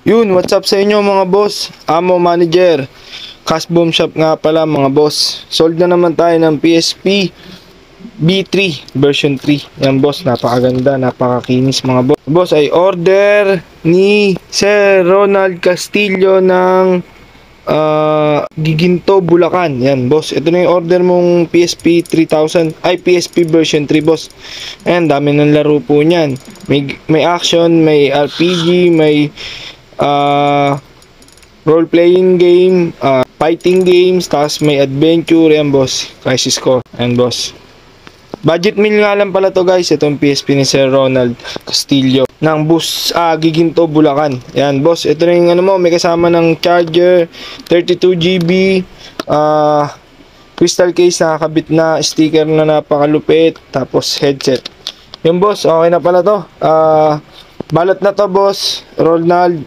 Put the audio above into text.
Yun, what's up sa inyo mga boss? Amo Manager, Cash Boom Shop nga pala mga boss. Sold na naman tayo ng PSP B3 version 3. Yan boss, napakaganda, napakakinis mga boss. Boss ay order ni Sir Ronald Castillo ng Giginto, Bulacan. Yan boss, ito na yung order mong PSP 3000, ay PSP version 3 boss. Ayan, dami ng laro po niyan. May action, may RPG, may role-playing game, fighting games, tapos may adventure. Yan boss, Crisis Core. Yan boss, budget meal nga lang pala to guys, itong PSP ni Sir Ronald Castillo ng Giginto, Bulacan. Yan boss, ito na yung ano mo, may kasama ng charger, 32GB, crystal case, nakakabit na sticker na napakalupit, tapos headset. Yung boss, okay na pala to. Balot na to boss Ronald.